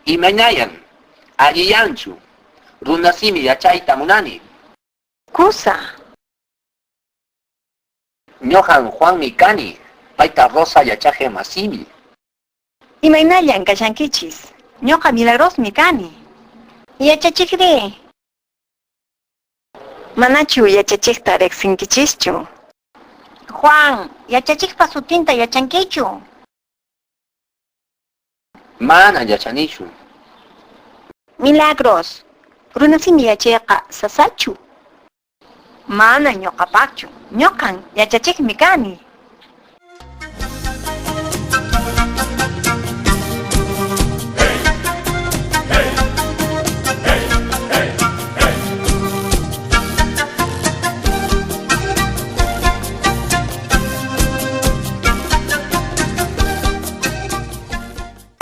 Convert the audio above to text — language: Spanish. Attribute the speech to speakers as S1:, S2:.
S1: Imainayan, alliyanchu, runasimi yachayta munani.
S2: Kusa.
S1: Ñohan Juanmi kani, paita Rosa yachaje masimi.
S2: Imaynallan kashankichis. Ñoqa Milagrosmi kani. Yachachikri. Manachu yachachikta riqsinkichischu. Juan, yachachikpa sutinta yachankichu.
S1: Mana yachanishu.
S2: Milagros. Runasimi yachayqa sasachu. Mana ñoqapachu. Ñoqan yachachikmi kani.